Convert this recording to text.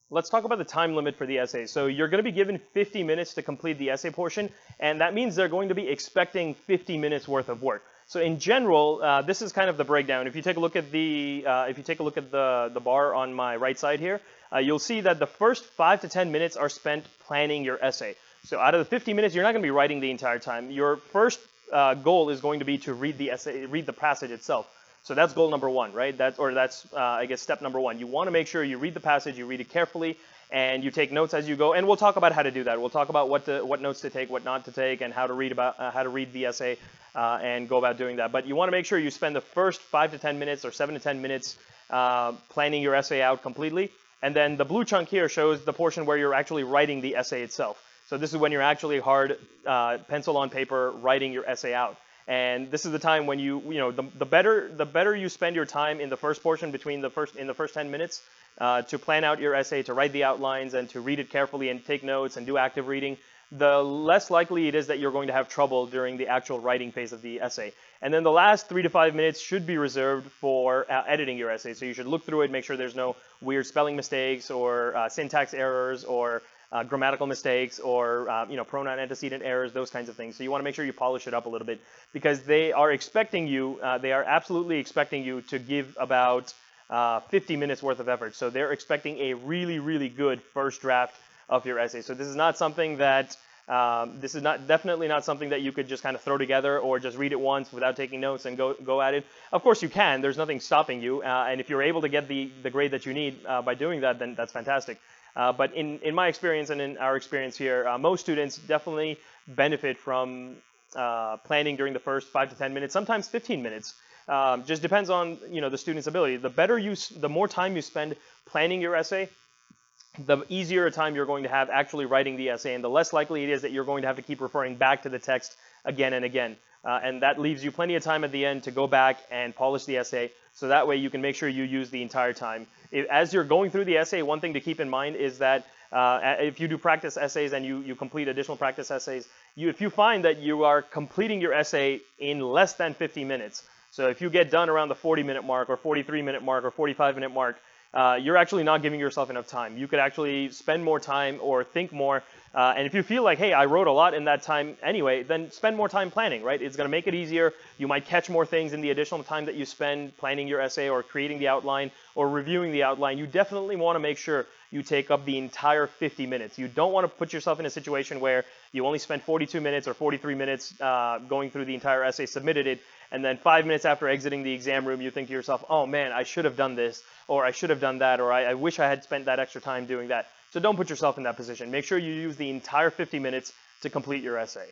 Let's talk about the time limit for the essay. So you're going to be given 50 minutes to complete the essay portion, and that means they're going to be expecting 50 minutes worth of work. So in general, this is kind of the breakdown. If you take a look at the bar on my right side here, you'll see that the first 5 to 10 minutes are spent planning your essay. So out of the 50 minutes, you're not going to be writing the entire time. Your first goal is going to be to read the essay, read the passage itself. So that's goal number one, right? That's I guess step number one. You want to make sure you read the passage, you read it carefully, and you take notes as you go. And we'll talk about how to do that. We'll talk about what notes to take, what not to take, and how to read the essay and go about doing that. But you want to make sure you spend the first 5 to 10 minutes or 7 to 10 minutes planning your essay out completely. And then the blue chunk here shows the portion where you're actually writing the essay itself. So this is when you're actually hard pencil on paper writing your essay out. And this is the time when the better you spend your time in the first portion in the first 10 minutes to plan out your essay, to write the outlines, and to read it carefully and take notes and do active reading, the less likely it is that you're going to have trouble during the actual writing phase of the essay. And then the last 3 to 5 minutes should be reserved for editing your essay. So you should look through it, make sure there's no weird spelling mistakes or syntax errors or grammatical mistakes or pronoun antecedent errors, those kinds of things. So you want to make sure you polish it up a little bit because they are expecting you, they are absolutely expecting you to give about 50 minutes worth of effort. So they're expecting a really, really good first draft of your essay. So this is not something that definitely not something that you could just kind of throw together or just read it once without taking notes and go at it. Of course you can. There's nothing stopping you. And if you're able to get the grade that you need by doing that, then that's fantastic. But in my experience and in our experience here, most students definitely benefit from planning during the first 5 to 10 minutes, sometimes 15 minutes. Just depends on the student's ability. The more time you spend planning your essay, the easier a time you're going to have actually writing the essay, and the less likely it is that you're going to have to keep referring back to the text again and again. And that leaves you plenty of time at the end to go back and polish the essay, so that way you can make sure you use the entire time. As you're going through the essay, one thing to keep in mind is that if you do practice essays and you complete additional practice essays, if you find that you are completing your essay in less than 50 minutes, so if you get done around the 40-minute mark or 43-minute mark or 45-minute mark, you're actually not giving yourself enough time. You could actually spend more time or think more. And if you feel like, hey, I wrote a lot in that time anyway, then spend more time planning, right? It's going to make it easier. You might catch more things in the additional time that you spend planning your essay or creating the outline or reviewing the outline. You definitely want to make sure you take up the entire 50 minutes. You don't want to put yourself in a situation where you only spend 42 minutes or 43 minutes going through the entire essay, submitted it, and then 5 minutes after exiting the exam room, you think to yourself, oh man, I should have done this, or I should have done that, or I wish I had spent that extra time doing that. So don't put yourself in that position. Make sure you use the entire 50 minutes to complete your essay.